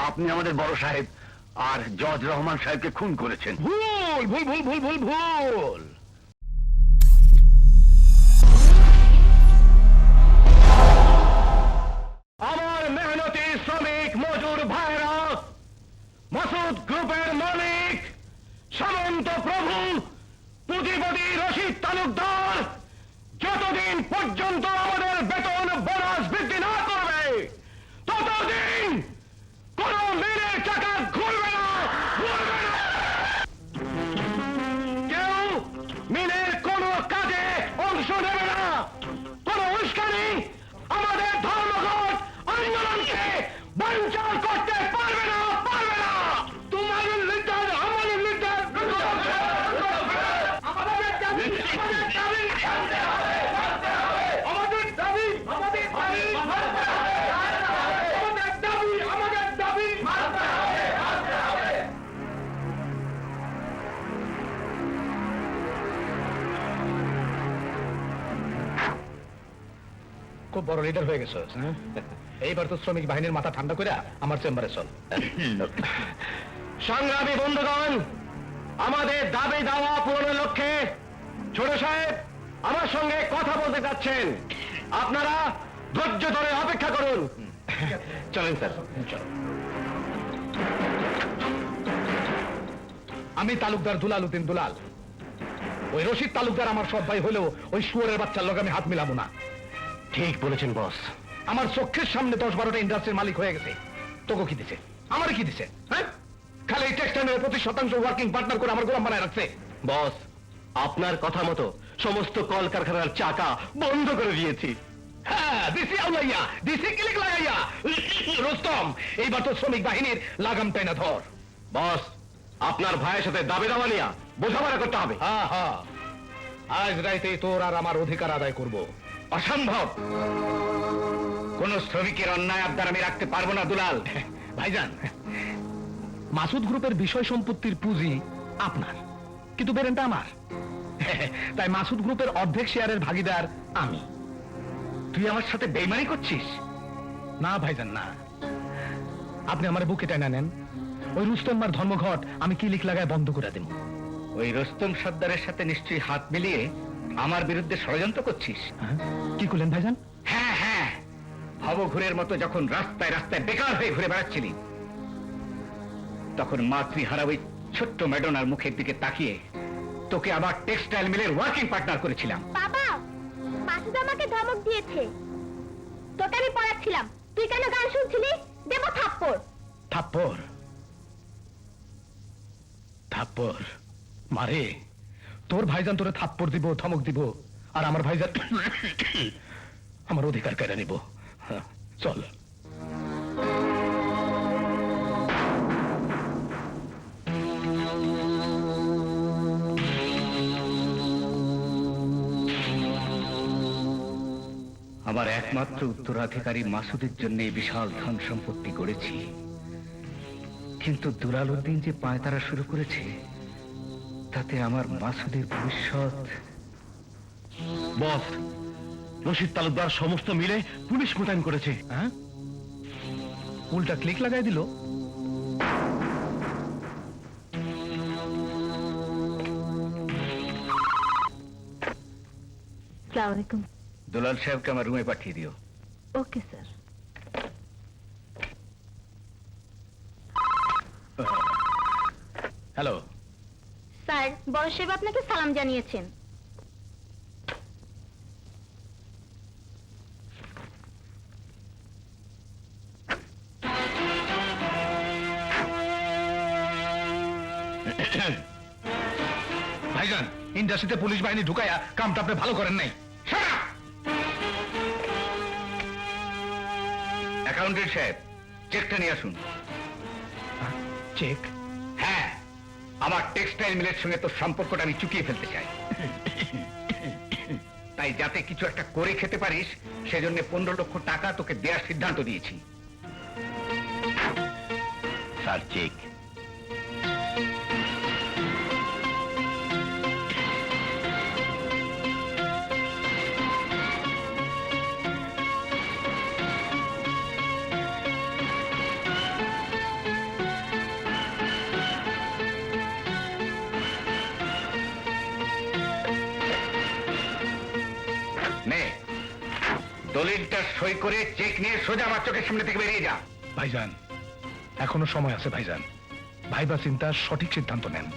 আপনি আমাদের বড় সাহেব আর জজ রহমান সাহেবকে খুন করেছেন। ভুল ভুল ভুল ভুল ভুল ভুল। আমার মেহনতি শ্রমিক মজুর ভাইরা, মাসুদ গ্রুপের মালিক সামন্ত প্রভু পুঁজিপতি রশিদ তালুকদার যতদিন পর্যন্ত আমাদের বেতন বোনাস বৃদ্ধি না করবে ততদিন কোন মিলের চাকা ঘুরবে না, ঘুরবে না। কেউ মিলের কোন কাজে অংশ নেবে না। কোন উস্কানি আমাদের ধর্মঘট আন্দোলনকে বানচাল করতে পারবে না, পারবে না। তোমাদের লিডার আমাদের লিডার, আমাদের দাবি আমাদের দাবি জানতে হবে, আমাদের দাবি আমাদের দাবি মানতে হবে, আমাদের দাবি আমাদের দাবি মানতে হবে, মানতে হবে। খুব বড় লিডার হয়ে গেছো, এইবার তো শ্রমিক বাহিনীর মাথা ঠান্ডা করে আমার চেম্বারে চল। সংগ্রামী বন্ধুগণ, আমাদের দাবি দাওয়া পূরণের লক্ষ্যে ছোট সাহেব আমার সঙ্গে কথা বলতে চাচ্ছেন। আপনারা ধৈর্য ধরে অপেক্ষা করুন। চলেন স্যার, চল। আমি তালুকদার দুলাল উদ্দিন দুলাল। ওই রশিদ তালুকদার আমার সৎ ভাই হলেও ওই শুয়োরের বাচ্চার লোক আমি হাত মিলাবো না। ঠিক বলেছেন বস। আমার চোখের সামনে 10-12টা ইন্ডাস্ট্রির মালিক হয়ে গেছে। তোকে কি দিছে? আমার কি দিছে? হ্যাঁ, খালি এই টেক্সটাইলের 25% ওয়ার্কিং পার্টনার করে আমার গোলাম বানায় রাখছে। বস, আপনার কথা মতো সমস্ত কলকারখানার চাকা বন্ধ করে দিয়েছি। হ্যাঁ, দিছি আউলাইয়া, দিছি ক্লিক লাগাইয়া। রোস্তম, এইবার তো শ্রমিক বাহিনীর লাগাম টাইনা ধর। বস, আপনার ভাইয়ের সাথে দাবি দাওয়া নিয়া বোঝাপড়া করতে হবে। হ্যাঁ হ্যাঁ, আজ রাইতে তোর আর আমার অধিকার আদায় করব। অসম্ভব। কোন শ্রমিকের অন্যায় আবদার আমি রাখতে পারবো না দুলাল। ভাইজান, মাসুদ গ্রুপের বিষয় সম্পত্তির পুঁজি আপনার, কিন্তু বেরেনটা আমার। তাই মাসুদ গ্রুপের অর্ধেক শেয়ারের ভাগিদার আমি। তুই আমার সাথে বেইমানি করছিস? না ভাইজান না, আপনি আমার বুকে টেনে নেন। ওই রুস্তমার ধর্মঘট আমি কিলিক লাগায় বন্ধ করে দেব। ওই রুস্তম সর্দারের সাথে নিশ্চয়ই হাত মিলিয়ে আমার বিরুদ্ধে ষড়যন্ত্র করছিস। কি করলেন ভাইজান? হ্যাঁ হ্যাঁ, ভবঘুরের মতো যখন রাস্তায় রাস্তায় বেকার হয়ে ঘুরে বেড়াচ্ছিলি, তখন মাতৃহারা ওই ছোট্ট ম্যাডোনার মুখের দিকে তাকিয়ে তোকে আবার টেক্সটাইল মিলের ওয়ার্কিং পার্টনার করেছিলাম। বাবা, মাসুদ আমাকে ধমক দিয়েছে। তোকে আমি পড়াচ্ছিলাম, তুই কেন গান শুনছিলি? দেব থাপ্পড়। থাপ্পড়? থাপ্পড় মারে? তোর ভাইজান তোরে থাপ্পড় দিব, ধমক দিব, আর আমার ভাইজান আমার অধিকার কেড়ে নিব। চল। আমার একমাত্র উত্তরাধিকারী মাসুদের জন্য এই বিশাল ধন সম্পত্তি গড়েছি, কিন্তু দুলাল উদ্দিন যে পায়তারা শুরু করেছে তাতে আমার মাসুদের ভবিষ্যৎ। বস, রশিদ তালুকদার সমস্ত মিলে পুলিশ মোতায়েন করেছে। হ্যাঁ, উল্টা ক্লিক লাগাই দিল। আসসালামু আলাইকুম। দুলাল সাহেবকে আমার রুমে পাঠিয়ে দিও। Okay sir. হ্যালো স্যার, বড় সাহেব আপনাকে সালাম জানিয়েছেন। ভাইজান, ইন্ডাস্ট্রিতে পুলিশ বাহিনী ঢুকাইয়া কামটা আপনি ভালো করেন নাই। অ্যাকাউন্টেন্ট সাহেব, চেকটা নিয়ে আসুন। চেক? হ্যাঁ, আমার টেক্সটাইল মিলের সঙ্গে তো সম্পর্কটা আমি চুকিয়ে ফেলতে চাই। তাই যাতে কিছু একটা করে খেতে পারিস সেজন্য 15 লক্ষ টাকা তোকে দেওয়ার সিদ্ধান্ত দিয়েছি। Sir, check. দলিলটা সই করে চেক নিয়ে সোজা আমার চোখের সামনে থেকে বেরিয়ে যা। ভাইজান, এখনো সময় আছে ভাইজান। ভাইবা চিন্তা সঠিক সিদ্ধান্ত নেন।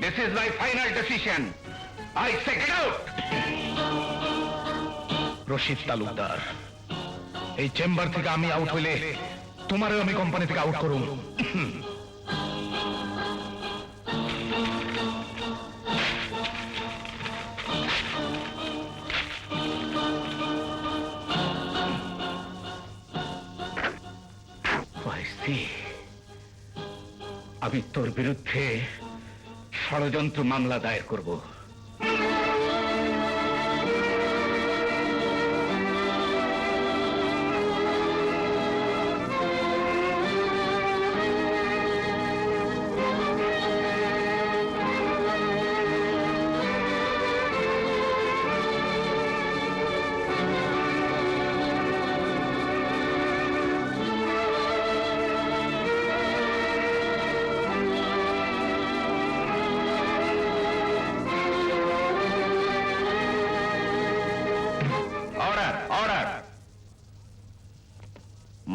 This is my final decision. I say get out. Rashid Talukdar, এই চেম্বার থেকে আমি আউট হইলে তোমারও আমি কোম্পানি থেকে আউট করুম। আমি তোর বিরুদ্ধে ষড়যন্ত্র মামলা দায়ের করব।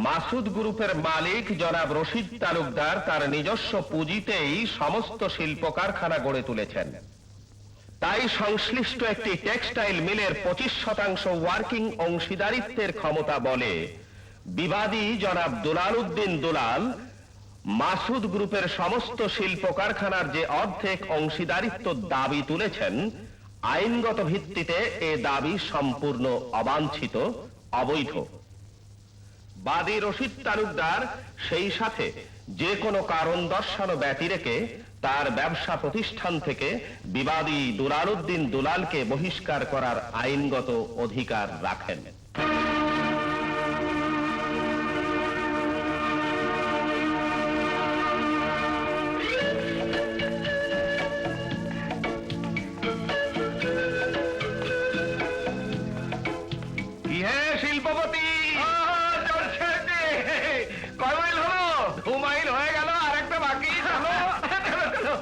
মাসুদ গ্রুপের মালিক জনাব রশিদ তালুকদার তার নিজস্ব পুঁজিতেই সমস্ত শিল্প কারখানা গড়ে তুলেছেন। তাই সংশ্লিষ্ট একটি টেক্সটাইল মিলের 25% ওয়ার্কিং অংশীদারিত্বের ক্ষমতা বলে বিবাদী জনাব দুলাল উদ্দিন দুলাল মাসুদ গ্রুপের সমস্ত শিল্প কারখানার যে অর্ধেক অংশীদারিত্ব দাবি তুলেছেন, আইনগত ভিত্তিতে এ দাবি সম্পূর্ণ অবাঞ্ছিত, অবৈধ। বাদী রশিদ তালুকদার সেই সাথে যে কোনো কারণ দর্শানো ব্যতি রেখে তার ব্যবসা প্রতিষ্ঠান থেকে বিবাদী দুলাল উদ্দিন দুলালকে বহিষ্কার করার আইনগত অধিকার রাখেন। শিল্পপতি কয় মাইল হলো? 2 মাইল হয়ে গেল, আর একটা বাকি। চলো চলো চলো।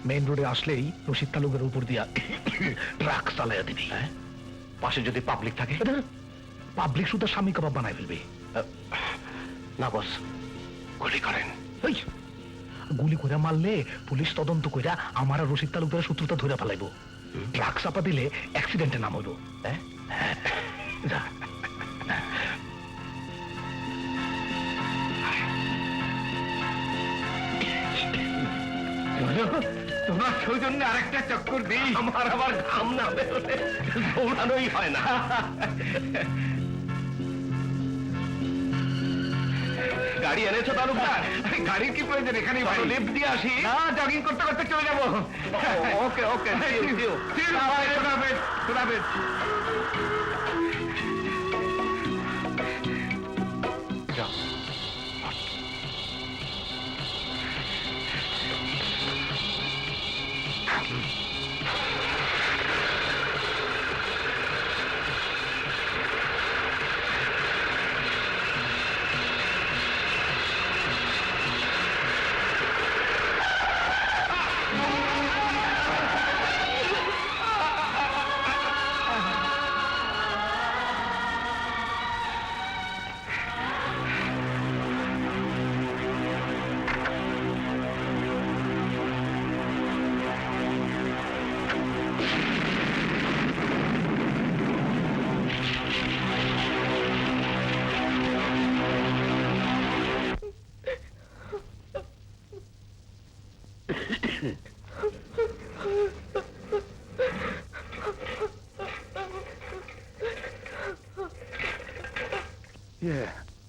মেইন রোডে আসলেই রশিদ তালুকের উপর দিয়া ট্রাক চালাইয়া দিবি। পাশে যদি পাবলিক থাকে, পাবলিক শুধু স্বামী কাবাব বানায় ফেলবে। না বস, গুলি করেন। গুলি করে মারলে পুলিশ তদন্ত কইরা আমার আর রশিদ তালুকদারের শত্রুতা ধরে ফেলাইব। ট্রাক চাপা দিলে অ্যাক্সিডেন্টে নাম হইব। যা। তোমার সৌজন্যে আরেকটা চক্কর দিই। আমার আবার ঘাম না বেরোলে দৌড়ানোই হয় না। গাড়ি এনেছো তালুকদার? গাড়ির কি প্রয়োজন? এখানেই ভালো লিফট দিয়ে আসি। না, জগিং করতে করতে চলে যাবো। ওকে ওকে।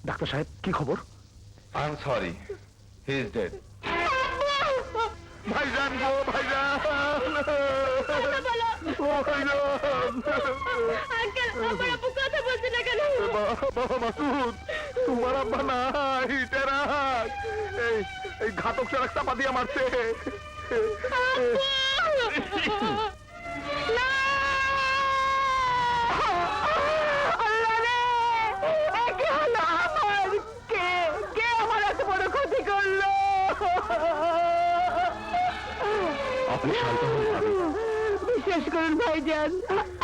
ডাক্তার সাহেব, কি খবর? I am sorry, he is dead. ভাইজান গো, ভাইজান! ও ভাইজান! আঙ্কেল, আমার আপু কথা বলছে না কেন? বাবা মাসুদ, তোমার আব্বা নাই, টেরাক। এই ঘাতক সারাক চাপা দিয়া মারছে। আল্লাহ রে, এ কি হলো আমার? কে আমার এত বড় ক্ষতি করলো? আপনি শান্ত হন ভাবি। বিশ্বাস করুন ভাইজান,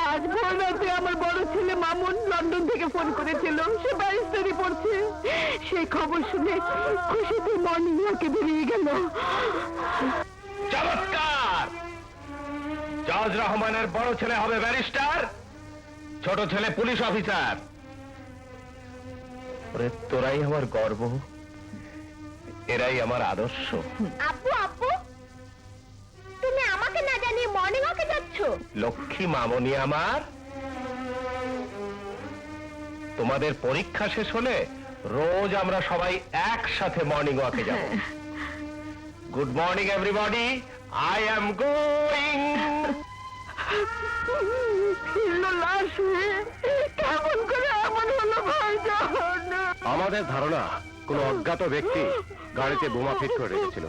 আজ ভোর রাতে আমার বড় ছেলে মামুন লন্ডন থেকে ফোন করেছিল। সে ব্যারিস্টারি পড়ছে। সেই খবর শুনে খুশিতে মর্নিং ওয়াকে বেরিয়ে গেল। চমৎকার! জজ রহমানের বড় ছেলে হবে ব্যারিস্টার, ছোট ছেলে পুলিশ অফিসার। ওরে তোরাই আমার গর্ব, এরাই আমার আদর্শ। আপু আপু, তুমি আমাকে না জানিয়ে মর্নিং ওয়াকে যাচ্ছ? লক্ষ্মী মামনি আমার, তোমাদের পরীক্ষা শেষ হলে রোজ আমরা সবাই একসাথে মর্নিং ওয়াকে যাব। Good morning everybody, I am going. কেমন করে এমন হলো ভাইজান? আমাদের ধারণা কোন অজ্ঞাত ব্যক্তি গাড়িতে বোমা ফিট করে রেখেছিল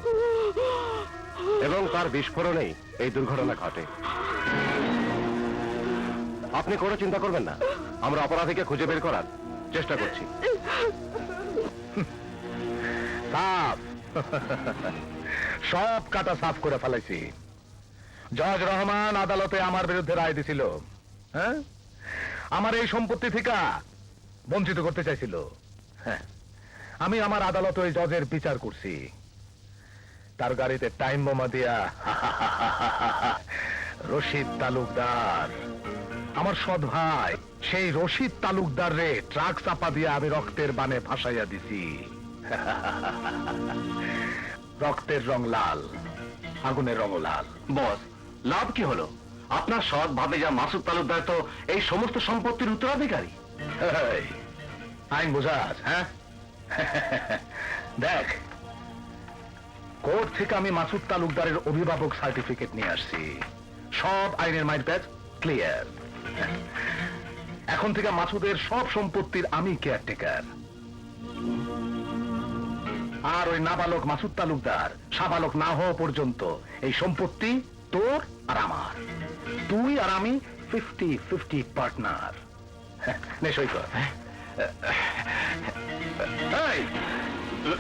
এবং তার বিস্ফোরণেই এই দুর্ঘটনা ঘটে। আপনি কোনো চিন্তা করবেন না, আমরা অপরাধীকে খুঁজে বের করার চেষ্টা করছি। সাফ সব কাটা সাফ করে ফেলাইছি। জজ রহমান আদালতে আমার বিরুদ্ধে রায় দিছিল। হ্যাঁ, আমার এই সম্পত্তি থেকে বঞ্চিত করতে চাইছিল। হ্যাঁ, আমি আমার আদালতে ওই জজের বিচার করছি। তার গাড়িতে টাইম বোমা দিয়া রশিদ তালুকদার, আমার সৎ ভাই, সেই রশিদ তালুকদার রে ট্রাক চাপা দিয়ে আমি রক্তের বানে ভাসাইয়া দিছি। রক্তের রং লাল, আগুনের রং লাল। বস, লাভ কি হলো? আপনার সৎ ভাবে যা মাসুদ তালুকদার তো এই সমস্ত সম্পত্তির উত্তরাধিকারী। এই, আইন বোঝাস? হ্যাঁ, দেখ, কোর্ট থেকে আমি মাসুদ তালুকদারের অভিভাবক সার্টিফিকেট নিয়ে আসছি। সব আইনের মাইর প্যাচ ক্লিয়ার। এখন থেকে মাসুদের সব সম্পত্তির আমি কেয়ারটেকার। আর ওই নাবালক মাসুদ তালুকদার সাবালক না হওয়া পর্যন্ত এই সম্পত্তি তোর আর আমার। তুই আর আমি 50-50 পার্টনার। নে সই কর। এই,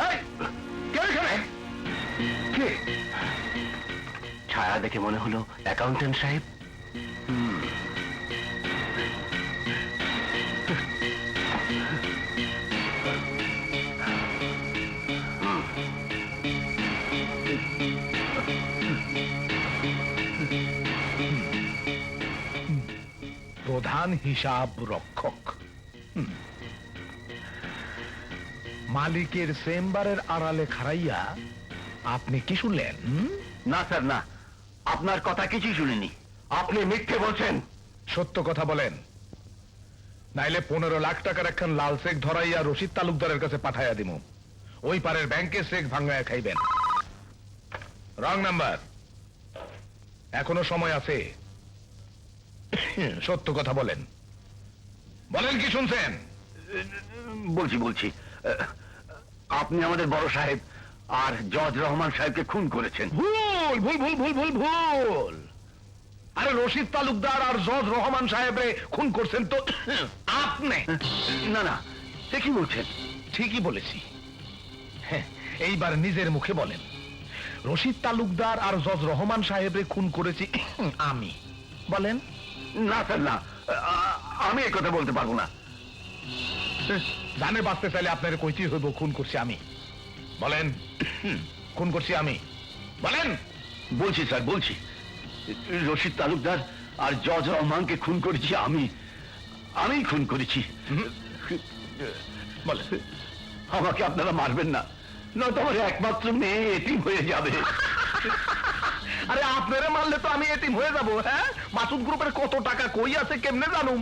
এই, কে এখানে? কে? ছায়া দেখে মনে হলো অ্যাকাউন্টেন্ট সাহেব। প্রধান হিসাব রক্ষক। মালিকের চেম্বারের আড়ালে খাড়াইয়া আপনি কি শুনলেন? না স্যার, না, আপনার কথা কিছুই শুনিনি। আপনি মিথ্যে বলছেন। সত্য কথা বলেন, নাইলে 15 লাখ টাকার একখান লাল চেক ধরাইয়া রশিদ তালুকদারের কাছে পাঠাইয়া দিমু। ওই পারের ব্যাংকে চেক ভাঙাইয়া খাইবেন। Wrong number. এখনো সময় আছে, সত্য কথা বলেন। বলেন কি শুনছেন? বলছি, আপনি আমাদের বড় সাহেব আর জজ রহমান সাহেবকে খুন করেছেন। ভুল ভুল ভুল ভুল ভুল ভুল। আরে রশিদ তালুকদার আর জজ রহমান সাহেবরে খুন করছেন তো আপনি। না না, সে কি বলছেন? ঠিকই বলেছি। হ্যাঁ, এইবার নিজের মুখে বলেন, রশিদ তালুকদার আর জজ রহমান সাহেবরে খুন করেছি আমি। বলেন। না স্যার, না, আমি এ কথা বলতে পারবো না। জানে বাঁচতে চাইলে আপনার কইতেই হইব খুন করছি আমি। বলেন, খুন করছি আমি। বলেন। বলছি স্যার, বলছি, রশিদ তালুকদার আর জজ রহমানকে খুন করেছি আমি খুন করেছি। বলেন। আমাকে আপনারা মারবেন না, নয়তো আমার একমাত্র মেয়ে এতিম হয়ে যাবে। আরে আপনারে মারলে তো আমি এতিম হয়ে যাব। হ্যাঁ, মাসুদ গ্রুপের কত টাকা কই আছে কেমনে জানুম?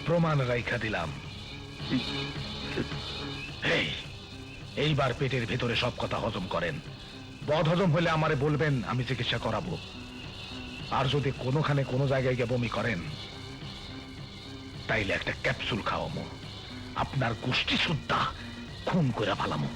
প্রমাণ রাইখা দিলাম। এইবার পেটের ভেতরে সব কথা হজম করেন। বদ হজম হলে আমারে বলবেন, আমি চিকিৎসা করাবো। আর যদি কোনোখানে কোনো জায়গায় গিয়ে বমি করেন, তাইলে একটা ক্যাপসুল খাওয়ামো, আপনার গোষ্ঠী সুদ্ধা খুন করে ফেলামো।